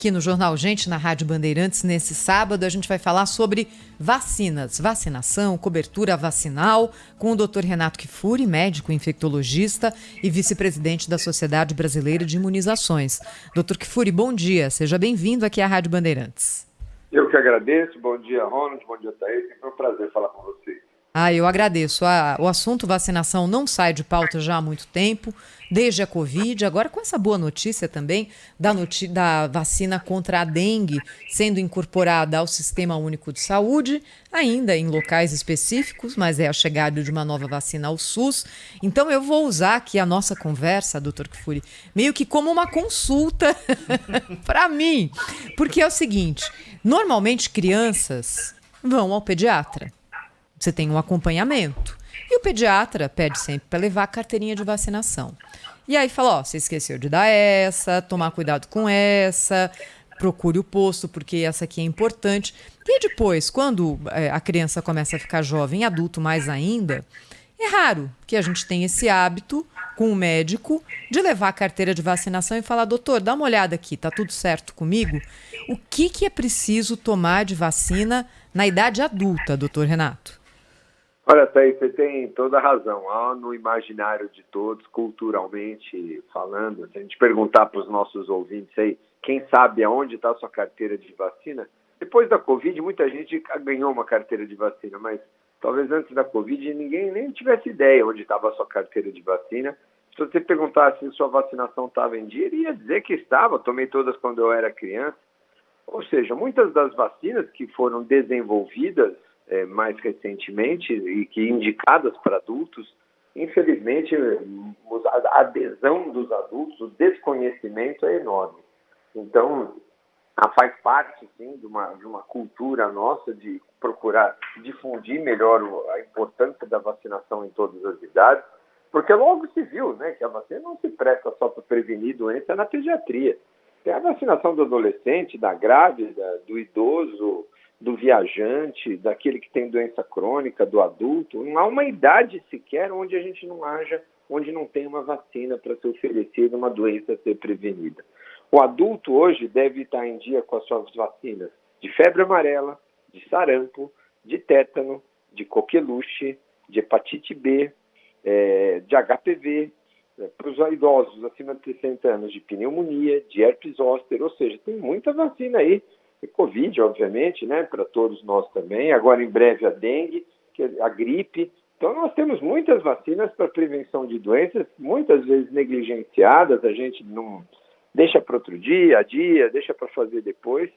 Aqui no Jornal Gente, na Rádio Bandeirantes, nesse sábado, a gente vai falar sobre vacinas, vacinação, cobertura vacinal, com o Dr. Renato Kfouri, médico infectologista e vice-presidente da Sociedade Brasileira de Imunizações. Dr. Kfouri, bom dia, seja bem-vindo aqui à Rádio Bandeirantes. Eu que agradeço, bom dia Ronald, bom dia Thaís, sempre um prazer falar com vocês. Eu agradeço. O assunto vacinação não sai de pauta já há muito tempo, desde a Covid, agora com essa boa notícia também da vacina contra a dengue sendo incorporada ao Sistema Único de Saúde, ainda em locais específicos, mas é a chegada de uma nova vacina ao SUS. Então eu vou usar aqui a nossa conversa, Dr. Kfouri, meio que como uma consulta para mim, porque é o seguinte, normalmente crianças vão ao pediatra. Você tem um acompanhamento. E o pediatra pede sempre para levar a carteirinha de vacinação. E aí fala, você esqueceu de dar essa, tomar cuidado com essa, procure o posto, porque essa aqui é importante. E depois, quando a criança começa a ficar jovem, adulto mais ainda, é raro que a gente tenha esse hábito com o médico de levar a carteira de vacinação e falar, doutor, dá uma olhada aqui, tá tudo certo comigo? O que é preciso tomar de vacina na idade adulta, doutor Renato? Olha, Thaís, você tem toda a razão. Há no imaginário de todos, culturalmente falando, se a gente perguntar para os nossos ouvintes aí, quem sabe aonde está a sua carteira de vacina, depois da Covid, muita gente ganhou uma carteira de vacina, mas talvez antes da Covid ninguém nem tivesse ideia onde estava a sua carteira de vacina. Se você perguntasse se sua vacinação estava em dia, ele ia dizer que estava, tomei todas quando eu era criança. Ou seja, muitas das vacinas que foram desenvolvidas mais recentemente e que indicadas para adultos, infelizmente a adesão dos adultos, o desconhecimento é enorme. Então, faz parte, sim, de uma cultura nossa de procurar difundir melhor a importância da vacinação em todas as idades, porque logo se viu, né, que a vacina não se presta só para prevenir doença na pediatria. Tem a vacinação do adolescente, da grávida, do idoso, do viajante, daquele que tem doença crônica, do adulto. Não há uma idade sequer onde a gente não onde não tem uma vacina para ser oferecida, uma doença a ser prevenida. O adulto hoje deve estar em dia com as suas vacinas de febre amarela, de sarampo, de tétano, de coqueluche, de hepatite B, de HPV, para os idosos acima de 60 anos, de pneumonia, de herpes zoster, ou seja, tem muita vacina aí. E Covid, obviamente, né, para todos nós também. Agora, em breve, a dengue, a gripe. Então, nós temos muitas vacinas para prevenção de doenças, muitas vezes negligenciadas, a gente não deixa para outro dia, deixa para fazer depois,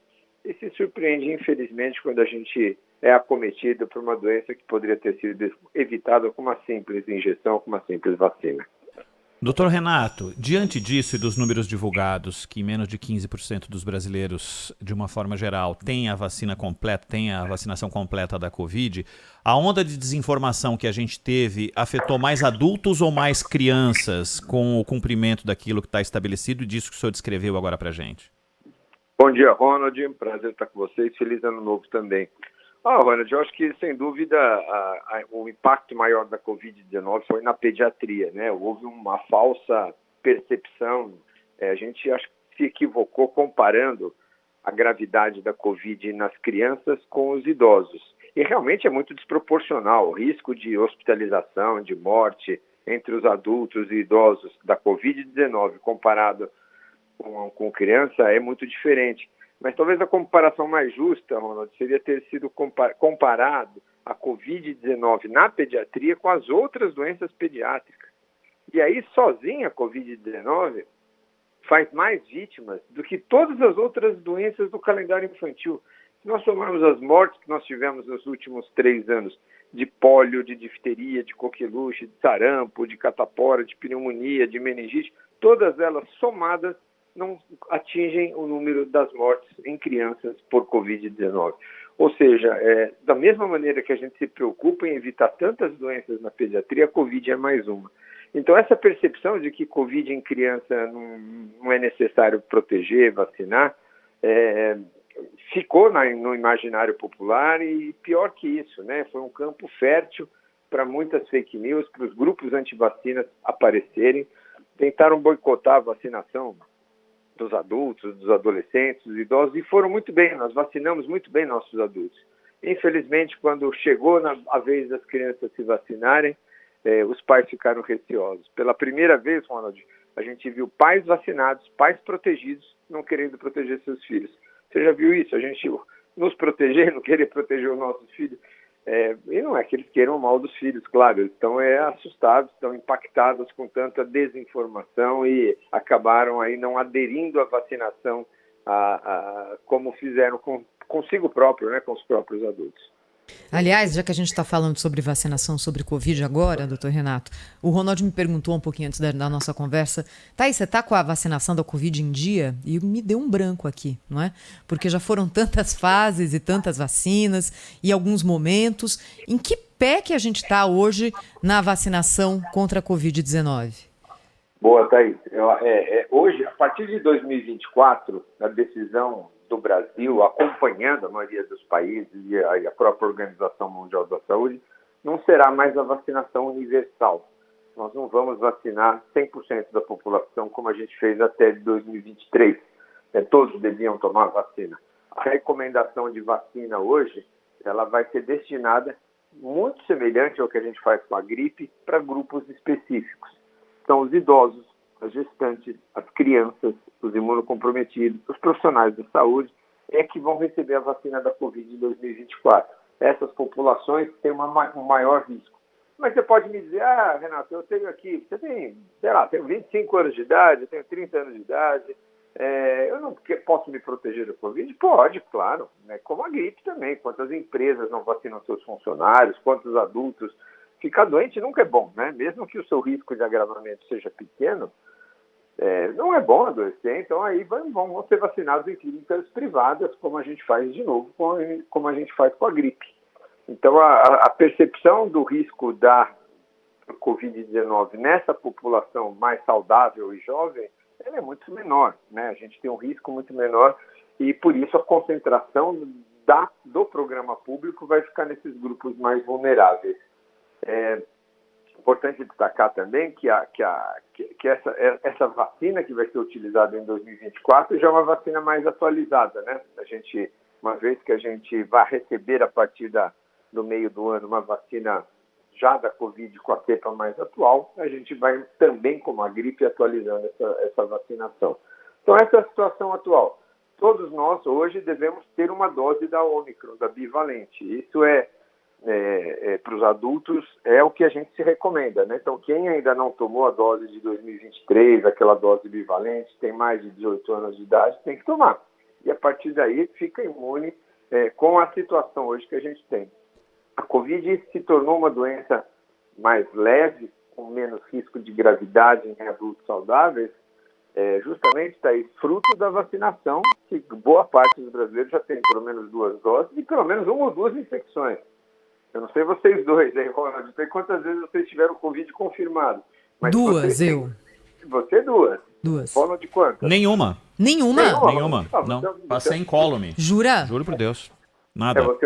e se surpreende, infelizmente, quando a gente é acometido por uma doença que poderia ter sido evitada com uma simples injeção, com uma simples vacina. Doutor Renato, diante disso e dos números divulgados, que menos de 15% dos brasileiros, de uma forma geral, têm a vacina completa, têm a vacinação completa da Covid, a onda de desinformação que a gente teve afetou mais adultos ou mais crianças com o cumprimento daquilo que está estabelecido e disso que o senhor descreveu agora para a gente? Bom dia, Ronald. Prazer estar com vocês. Feliz ano novo também. Ronald, eu acho que, sem dúvida, o impacto maior da Covid-19 foi na pediatria, né? Houve uma falsa percepção, a gente acho que se equivocou comparando a gravidade da Covid nas crianças com os idosos. E realmente é muito desproporcional o risco de hospitalização, de morte entre os adultos e idosos da Covid-19 comparado com criança é muito diferente. Mas talvez a comparação mais justa, Ronald, seria ter sido comparado a Covid-19 na pediatria com as outras doenças pediátricas. E aí, sozinha, a Covid-19 faz mais vítimas do que todas as outras doenças do calendário infantil. Se nós somarmos as mortes que nós tivemos nos últimos 3 anos, de pólio, de difteria, de coqueluche, de sarampo, de catapora, de pneumonia, de meningite, todas elas somadas não atingem o número das mortes em crianças por Covid-19. Ou seja, da mesma maneira que a gente se preocupa em evitar tantas doenças na pediatria, a Covid é mais uma. Então, essa percepção de que Covid em criança não é necessário proteger, vacinar, ficou no imaginário popular e pior que isso, né? Foi um campo fértil para muitas fake news, para os grupos antivacinas aparecerem, tentaram boicotar a vacinação dos adultos, dos adolescentes, dos idosos, e foram muito bem, nós vacinamos muito bem nossos adultos. Infelizmente, quando chegou a vez das crianças se vacinarem, os pais ficaram receosos. Pela primeira vez, Ronald, a gente viu pais vacinados, pais protegidos, não querendo proteger seus filhos. Você já viu isso? A gente nos proteger, não querer proteger os nossos filhos. E não é que eles queiram o mal dos filhos, claro, eles estão assustados, estão impactados com tanta desinformação e acabaram aí não aderindo à vacinação como fizeram consigo próprio, né, com os próprios adultos. Aliás, já que a gente está falando sobre vacinação, sobre Covid agora, doutor Renato, o Ronald me perguntou um pouquinho antes da nossa conversa, você está com a vacinação da Covid em dia? E me deu um branco aqui, não é? Porque já foram tantas fases e tantas vacinas e alguns momentos. Em que pé que a gente está hoje na vacinação contra a Covid-19? Boa, Thaís. Hoje, a partir de 2024, a decisão do Brasil, acompanhando a maioria dos países e a própria Organização Mundial da Saúde, não será mais a vacinação universal. Nós não vamos vacinar 100% da população como a gente fez até 2023. Todos deviam tomar vacina. A recomendação de vacina hoje, ela vai ser destinada, muito semelhante ao que a gente faz com a gripe, para grupos específicos. São os idosos, as gestantes, as crianças, os imunocomprometidos, os profissionais da saúde, que vão receber a vacina da Covid em 2024. Essas populações têm um maior risco. Mas você pode me dizer, Renato, eu tenho aqui, você tem, tenho 25 anos de idade, eu tenho 30 anos de idade, eu não posso me proteger da Covid? Pode, claro, né? Como a gripe também. Quantas empresas não vacinam seus funcionários, quantos adultos. Ficar doente nunca é bom, né? Mesmo que o seu risco de agravamento seja pequeno, não é bom adoecer, então aí vão ser vacinados em clínicas privadas, como a gente faz de novo, como a gente faz com a gripe. Então a percepção do risco da Covid-19 nessa população mais saudável e jovem, ela é muito menor, né? A gente tem um risco muito menor e por isso a concentração do programa público vai ficar nesses grupos mais vulneráveis. É importante destacar também que essa vacina que vai ser utilizada em 2024 já é uma vacina mais atualizada, né? Uma vez que a gente vai receber a partir do meio do ano uma vacina já da Covid com a cepa mais atual, a gente vai também, como a gripe, atualizando essa vacinação. Então, essa é a situação atual. Todos nós, hoje, devemos ter uma dose da Ômicron, da bivalente. Isso para os adultos, é o que a gente se recomenda, né? Então, quem ainda não tomou a dose de 2023, aquela dose bivalente, tem mais de 18 anos de idade, tem que tomar. E a partir daí, fica imune com a situação hoje que a gente tem. A Covid se tornou uma doença mais leve, com menos risco de gravidade em adultos saudáveis, justamente está aí fruto da vacinação, que boa parte dos brasileiros já tem pelo menos 2 doses e pelo menos 1 ou 2 infecções. Eu não sei vocês dois, Ronald, não sei quantas vezes vocês tiveram Covid confirmado. Mas 2, Você 2. 2. Ronald, de quantas? Nenhuma. Não. Passei incólume. Jura? Juro por Deus. Nada. Você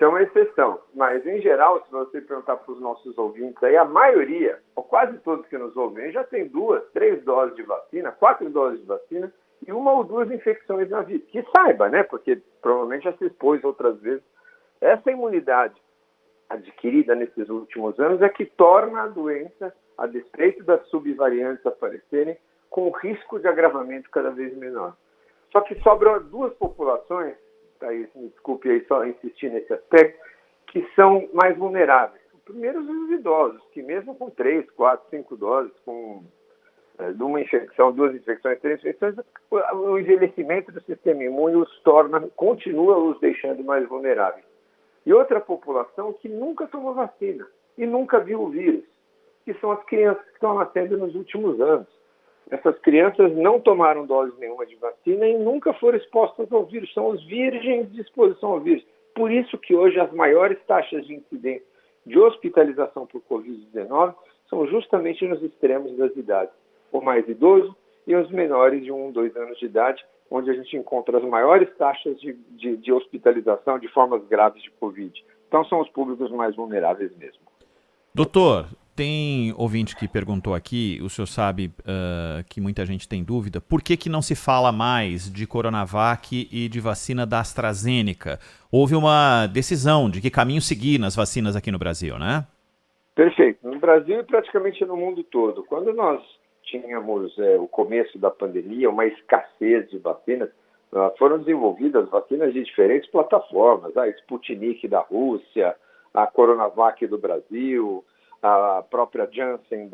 é uma exceção. Mas, em geral, se você perguntar para os nossos ouvintes aí, a maioria, ou quase todos que nos ouvem, já tem 2, 3 doses de vacina, 4 doses de vacina e 1 ou 2 infecções na vida. Que saiba, né? Porque provavelmente já se expôs outras vezes. Essa imunidade adquirida nesses últimos anos é que torna a doença, a despeito das subvariantes aparecerem, com risco de agravamento cada vez menor. Só que sobram 2 populações, Thaís, me desculpe aí só insistir nesse aspecto, que são mais vulneráveis. O primeiro, os idosos, que mesmo com 3, 4, 5 doses, com uma infecção, 2 infecções, 3 infecções, o envelhecimento do sistema imune continua os deixando mais vulneráveis. E outra população que nunca tomou vacina e nunca viu o vírus, que são as crianças que estão nascendo nos últimos anos. Essas crianças não tomaram dose nenhuma de vacina e nunca foram expostas ao vírus. São os virgens de exposição ao vírus. Por isso que hoje as maiores taxas de incidência de hospitalização por Covid-19 são justamente nos extremos das idades. O mais idoso e os menores de 1, 2 anos de idade, onde a gente encontra as maiores taxas de hospitalização de formas graves de Covid. Então, são os públicos mais vulneráveis mesmo. Doutor, Tem ouvinte que perguntou aqui, o senhor sabe que muita gente tem dúvida, por que não se fala mais de Coronavac e de vacina da AstraZeneca? Houve uma decisão de que caminho seguir nas vacinas aqui no Brasil, né? Perfeito. No Brasil e praticamente no mundo todo. Quando nós tínhamos o começo da pandemia, uma escassez de vacinas, foram desenvolvidas vacinas de diferentes plataformas, a Sputnik da Rússia, a Coronavac do Brasil, a própria Janssen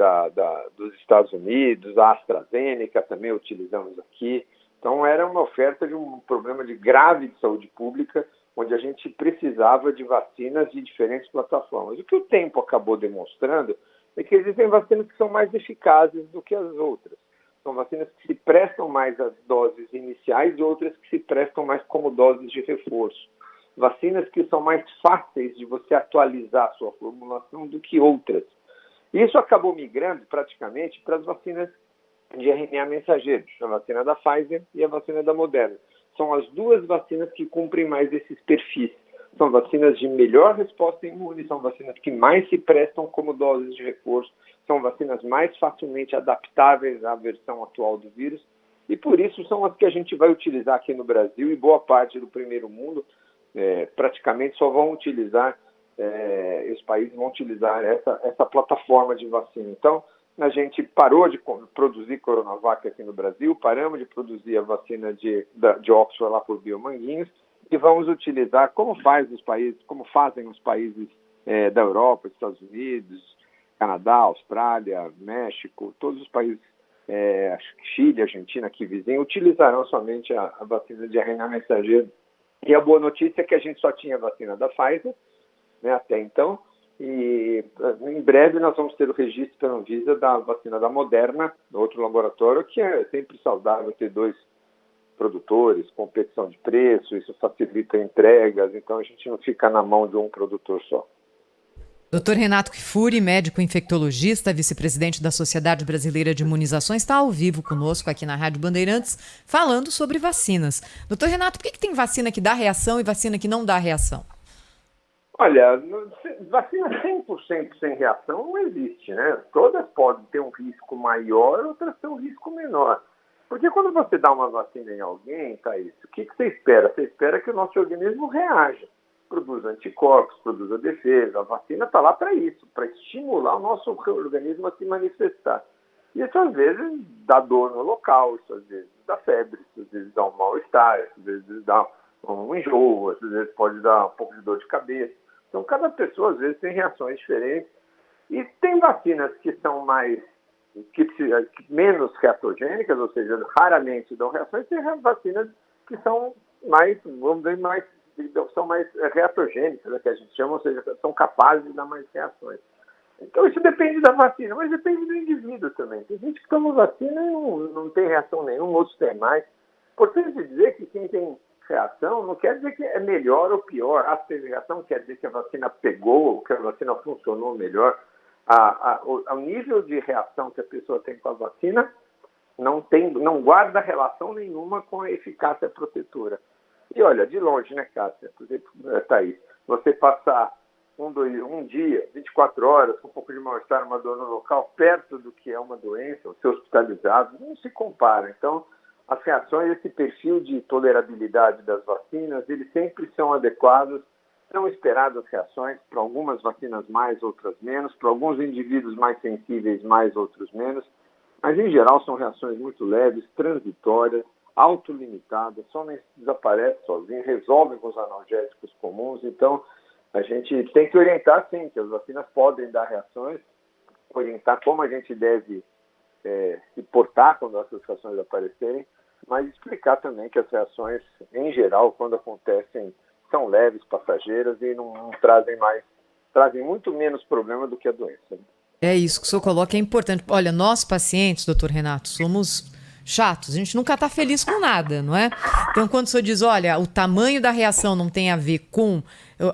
dos Estados Unidos, a AstraZeneca também utilizamos aqui. Então era uma oferta de um problema grave de saúde pública, onde a gente precisava de vacinas de diferentes plataformas. O que o tempo acabou demonstrando é que existem vacinas que são mais eficazes do que as outras. São vacinas que se prestam mais às doses iniciais e outras que se prestam mais como doses de reforço. Vacinas que são mais fáceis de você atualizar a sua formulação do que outras. Isso acabou migrando praticamente para as vacinas de RNA mensageiro, a vacina da Pfizer e a vacina da Moderna. São as duas vacinas que cumprem mais esses perfis. São vacinas de melhor resposta imune, são vacinas que mais se prestam como doses de reforço, são vacinas mais facilmente adaptáveis à versão atual do vírus e por isso são as que a gente vai utilizar aqui no Brasil e boa parte do primeiro mundo praticamente só vão utilizar, os países vão utilizar essa plataforma de vacina. Então, a gente parou de produzir Coronavac aqui no Brasil, paramos de produzir a vacina de Oxford lá por Biomanguinhos e vamos utilizar como fazem os países da Europa, Estados Unidos, Canadá, Austrália, México, todos os países, Chile, Argentina, aqui vizinho, utilizarão somente a vacina de RNA mensageiro. E a boa notícia é que a gente só tinha a vacina da Pfizer, né, até então, e em breve nós vamos ter o registro pela Anvisa da vacina da Moderna, do outro laboratório, que é sempre saudável ter dois produtores, competição de preço, isso facilita entregas, então a gente não fica na mão de um produtor só. Dr. Renato Kfouri, médico infectologista, vice-presidente da Sociedade Brasileira de Imunizações, está ao vivo conosco aqui na Rádio Bandeirantes, falando sobre vacinas. Dr. Renato, por que tem vacina que dá reação e vacina que não dá reação? Olha, vacina 100% sem reação não existe, né? Todas podem ter um risco maior, outras têm um risco menor. Porque quando você dá uma vacina em alguém, Thaís, o que você espera? Você espera que o nosso organismo reaja, produza anticorpos, produza defesa. A vacina está lá para isso, para estimular o nosso organismo a se manifestar. E isso às vezes dá dor no local, isso às vezes dá febre, isso às vezes dá um mal-estar, às vezes dá um enjoo, às vezes pode dar um pouco de dor de cabeça. Então, cada pessoa, às vezes, tem reações diferentes. E tem vacinas que são menos reatogênicas, ou seja, raramente dão reações, e tem vacinas que são são mais reatogênicas, né, que a gente chama, ou seja, são capazes de dar mais reações. Então, isso depende da vacina, mas depende do indivíduo também. Tem gente que toma vacina e não tem reação nenhuma, outros têm mais. Importante dizer que quem tem reação não quer dizer que é melhor ou pior. Se teve reação, quer dizer que a vacina pegou ou que a vacina funcionou melhor. O nível de reação que a pessoa tem com a vacina não guarda relação nenhuma com a eficácia protetora. E olha, de longe, né, Cássia? Por exemplo, Thaís, você passar um dia, 24 horas, com um pouco de mal-estar, uma dor no local, perto do que é uma doença, ser hospitalizado, não se compara. Então, as reações, esse perfil de tolerabilidade das vacinas, eles sempre são adequados, são esperadas reações, para algumas vacinas mais, outras menos, para alguns indivíduos mais sensíveis, mais, outros menos, mas em geral são reações muito leves, transitórias, autolimitadas, somente desaparecem sozinhas, resolvem com os analgésicos comuns. Então, a gente tem que orientar, sim, que as vacinas podem dar reações, orientar como a gente deve se portar quando essas reações aparecerem, mas explicar também que as reações, em geral, quando acontecem, são leves, passageiras e não trazem muito menos problema do que a doença. Né? É isso que o senhor coloca, é importante. Olha, nós pacientes, doutor Renato, somos chatos, a gente nunca está feliz com nada, não é? Então, quando o senhor diz, olha, o tamanho da reação não tem a ver com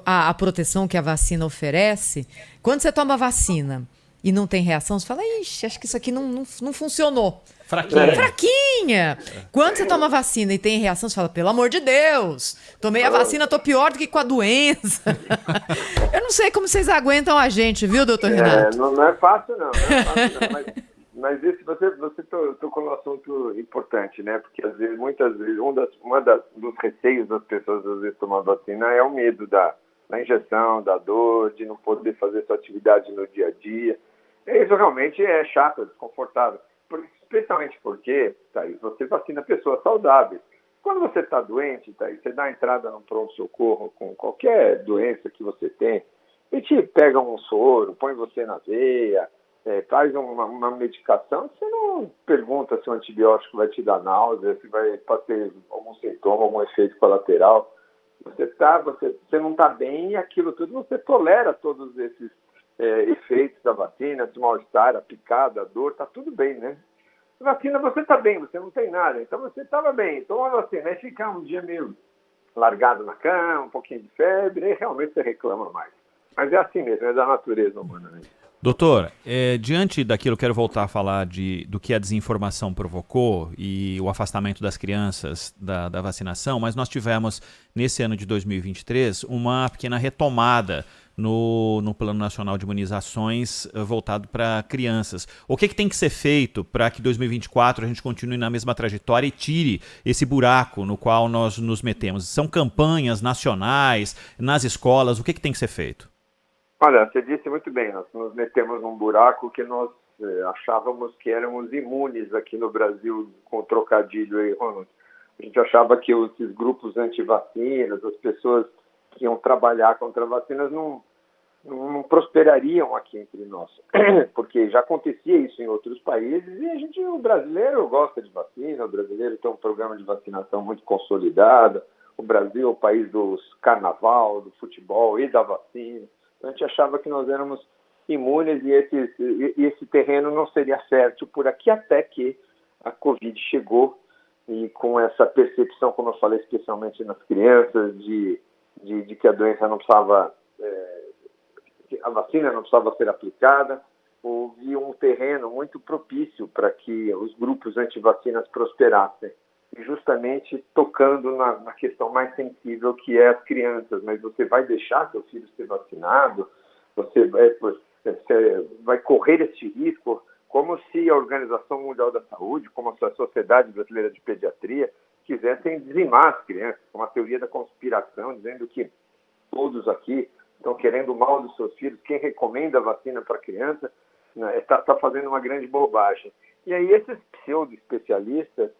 a proteção que a vacina oferece, quando você toma vacina e não tem reação, você fala, ixi, acho que isso aqui não funcionou. Fraquinha. Quando você toma vacina e tem reação, você fala, pelo amor de Deus, tomei a vacina, tô pior do que com a doença. Eu não sei como vocês aguentam a gente, viu, doutor Renato? Não é fácil, não. Não é fácil, não. Mas isso, você tocou num assunto importante, né? Porque às vezes, muitas vezes, dos receios das pessoas às vezes tomar vacina é o medo da injeção, da dor, de não poder fazer sua atividade no dia a dia. E isso realmente é chato, é desconfortável. Especialmente porque, Thaís, você vacina pessoas saudáveis. Quando você está doente, Thaís, você dá entrada no pronto-socorro com qualquer doença que você tem, e te pega um soro, põe você na veia, faz uma medicação, você não pergunta se o antibiótico vai te dar náusea, se vai ter algum sintoma, algum efeito colateral. Você não está bem e aquilo tudo, você tolera todos esses efeitos da vacina, esse mal-estar, a picada, a dor, está tudo bem, né? Vacina, você está bem, você não tem nada, então você estava bem, toma a vacina, aí ficar um dia meio largado na cama, um pouquinho de febre, aí realmente você reclama mais. Mas é assim mesmo, é da natureza humana, né? Doutor, diante daquilo, quero voltar a falar do que a desinformação provocou e o afastamento das crianças da vacinação, mas nós tivemos, nesse ano de 2023, uma pequena retomada no Plano Nacional de Imunizações voltado para crianças. O que tem que ser feito para que 2024 a gente continue na mesma trajetória e tire esse buraco no qual nós nos metemos? São campanhas nacionais, nas escolas, o que tem que ser feito? Olha, você disse muito bem, nós nos metemos num buraco que nós achávamos que éramos imunes aqui no Brasil, com o trocadilho aí, Ronald. A gente achava que esses grupos anti-vacinas, as pessoas que iam trabalhar contra vacinas, não prosperariam aqui entre nós, porque já acontecia isso em outros países e o brasileiro gosta de vacina, o brasileiro tem um programa de vacinação muito consolidado, o Brasil é o país dos carnaval, do futebol e da vacina. A gente achava que nós éramos imunes e esse terreno não seria fértil por aqui até que a Covid chegou e com essa percepção, como eu falei, especialmente nas crianças, de que a doença não precisava, a vacina não precisava ser aplicada, houve um terreno muito propício para que os grupos antivacinas prosperassem. E justamente tocando na questão mais sensível, que é as crianças. Mas você vai deixar seu filho ser vacinado? Você vai correr esse risco? Como se a Organização Mundial da Saúde, como a Sociedade Brasileira de Pediatria, quisessem dizimar as crianças, com uma teoria da conspiração, dizendo que todos aqui estão querendo o mal dos seus filhos. Quem recomenda a vacina para a criança está fazendo uma grande bobagem. E aí esses pseudo-especialistas,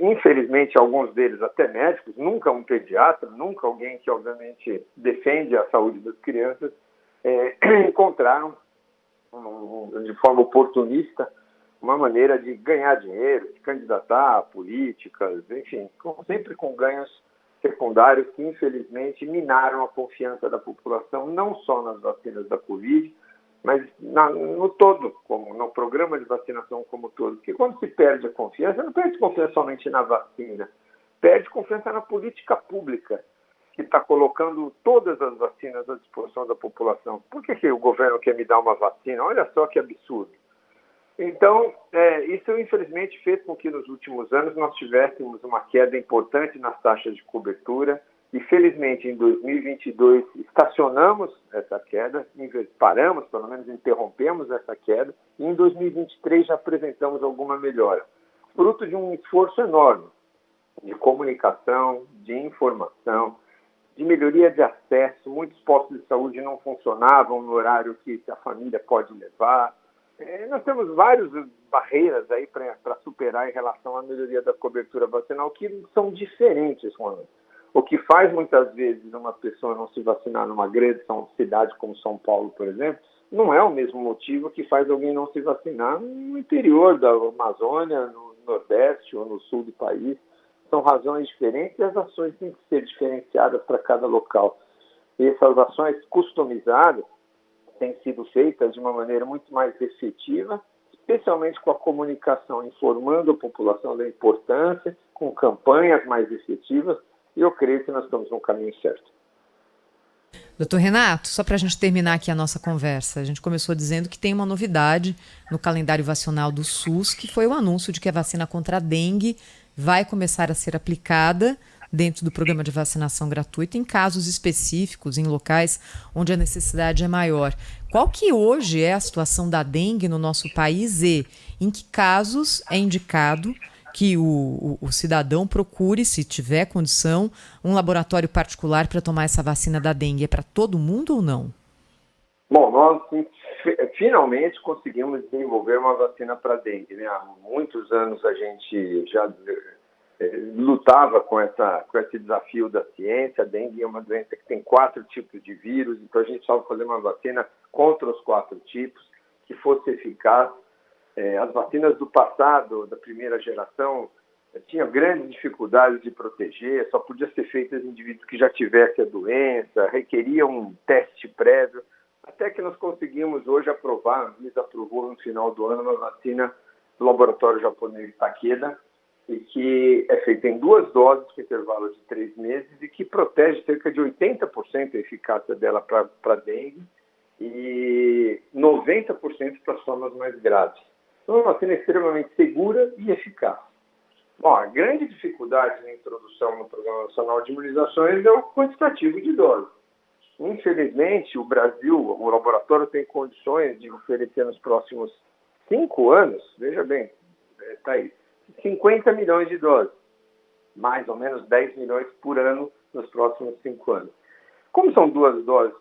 infelizmente alguns deles até médicos, nunca um pediatra, nunca alguém que obviamente defende a saúde das crianças, encontraram de forma oportunista uma maneira de ganhar dinheiro, de candidatar a políticas, enfim, sempre com ganhos secundários que infelizmente minaram a confiança da população, não só nas vacinas da Covid, mas no todo, como no programa de vacinação como todo. Porque quando se perde a confiança, não perde confiança somente na vacina, perde confiança na política pública, que está colocando todas as vacinas à disposição da população. Por que o governo quer me dar uma vacina? Olha só que absurdo. Então, isso infelizmente fez com que nos últimos anos nós tivéssemos uma queda importante nas taxas de cobertura. E, felizmente, em 2022, estacionamos essa queda, paramos, pelo menos interrompemos essa queda, e em 2023 já apresentamos alguma melhora, fruto de um esforço enorme de comunicação, de informação, de melhoria de acesso. Muitos postos de saúde não funcionavam no horário que a família pode levar. Nós temos várias barreiras aí para superar em relação à melhoria da cobertura vacinal, que são diferentes, Ronald. O que faz muitas vezes uma pessoa não se vacinar numa grande cidade como São Paulo, por exemplo, não é o mesmo motivo que faz alguém não se vacinar no interior da Amazônia, no Nordeste ou no Sul do país. São razões diferentes e as ações têm que ser diferenciadas para cada local. E essas ações customizadas têm sido feitas de uma maneira muito mais efetiva, especialmente com a comunicação, informando a população da importância, com campanhas mais efetivas, e eu creio que nós estamos no caminho certo. Doutor Renato, só para a gente terminar aqui a nossa conversa, a gente começou dizendo que tem uma novidade no calendário vacinal do SUS, que foi o anúncio de que a vacina contra a dengue vai começar a ser aplicada dentro do programa de vacinação gratuita em casos específicos, em locais onde a necessidade é maior. Qual que hoje é a situação da dengue no nosso país e em que casos é indicado que o cidadão procure, se tiver condição, um laboratório particular para tomar essa vacina da dengue? É para todo mundo ou não? Bom, nós finalmente conseguimos desenvolver uma vacina para dengue, né? Há muitos anos a gente já lutava com esse desafio da ciência. A dengue é uma doença que tem 4 tipos de vírus, então a gente precisava fazer uma vacina contra os 4 tipos, que fosse eficaz. As vacinas do passado, da primeira geração, tinham grandes dificuldades de proteger, só podia ser feitas em indivíduos que já tivessem a doença, requeriam um teste prévio, até que nós conseguimos hoje aprovar, a Anvisa aprovou no final do ano, uma vacina do laboratório japonês Takeda, e que é feita em 2 doses, com intervalo de 3 meses, e que protege cerca de 80% a eficácia dela para dengue e 90% para as formas mais graves. Então, é uma vacina extremamente segura e eficaz. Bom, a grande dificuldade na introdução no Programa Nacional de Imunizações é o quantitativo de doses. Infelizmente, o Brasil, o laboratório tem condições de oferecer nos próximos 5 anos, veja bem, está aí, 50 milhões de doses, mais ou menos 10 milhões por ano nos próximos 5 anos. Como são 2 doses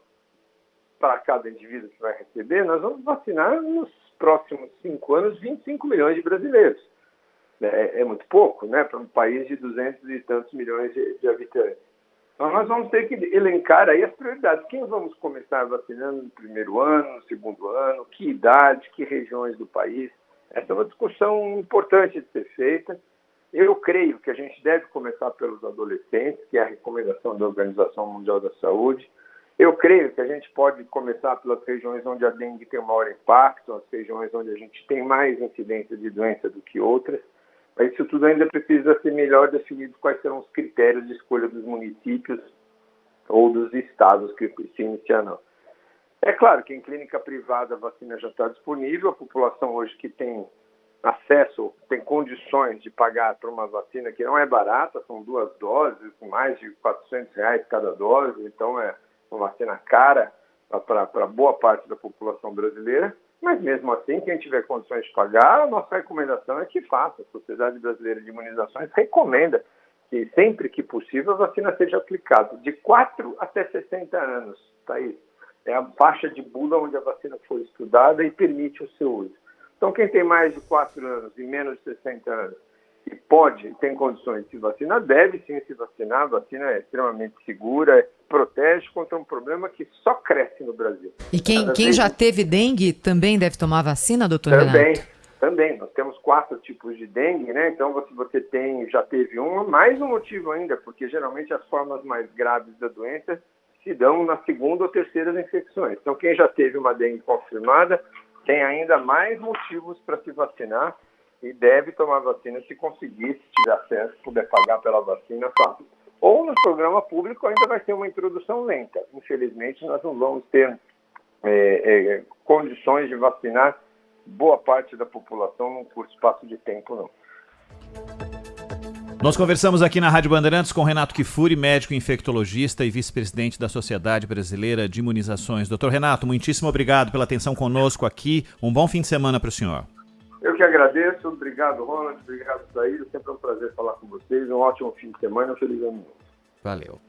para cada indivíduo que vai receber, nós vamos vacinar nos próximos 5 anos 25 milhões de brasileiros. É muito pouco, né, para um país de 200 e tantos milhões de habitantes. Então nós vamos ter que elencar aí as prioridades. Quem vamos começar vacinando no primeiro ano, no segundo ano, que idade, que regiões do país. Essa é uma discussão importante de ser feita. Eu creio que a gente deve começar pelos adolescentes, que é a recomendação da Organização Mundial da Saúde. Eu creio que a gente pode começar pelas regiões onde a dengue tem o maior impacto, as regiões onde a gente tem mais incidência de doença do que outras. Mas isso tudo ainda precisa ser melhor definido quais serão os critérios de escolha dos municípios ou dos estados que se iniciarão. É claro que em clínica privada a vacina já está disponível, a população hoje que tem acesso, tem condições de pagar por uma vacina que não é barata, são 2 doses, mais de R$400 cada dose, então é uma vacina cara para boa parte da população brasileira, mas mesmo assim, quem tiver condições de pagar, a nossa recomendação é que faça. A Sociedade Brasileira de Imunizações recomenda que sempre que possível a vacina seja aplicada, de 4 até 60 anos, Thaís. É a faixa de bula onde a vacina foi estudada e permite o seu uso. Então, quem tem mais de 4 anos e menos de 60 anos e tem condições de se vacinar, deve sim se vacinar. A vacina é extremamente segura, protege contra um problema que só cresce no Brasil. E quem já teve dengue também deve tomar vacina, doutor Renato? Também. Nós temos 4 tipos de dengue, né? Então, se você já teve mais um motivo ainda, porque geralmente as formas mais graves da doença se dão na 2ª ou 3ª infecções. Então, quem já teve uma dengue confirmada tem ainda mais motivos para se vacinar e deve tomar vacina se conseguir, se tiver acesso, puder pagar pela vacina, fácil. Ou no programa público ainda vai ser uma introdução lenta. Infelizmente, nós não vamos ter condições de vacinar boa parte da população num curto espaço de tempo, não. Nós conversamos aqui na Rádio Bandeirantes com Renato Kfouri, médico infectologista e vice-presidente da Sociedade Brasileira de Imunizações. Doutor Renato, muitíssimo obrigado pela atenção conosco aqui. Um bom fim de semana para o senhor. Eu que agradeço. Obrigado, Ronald. Obrigado, Thaís. Sempre é um prazer falar com vocês. Um ótimo fim de semana. Um feliz ano novo. Valeu.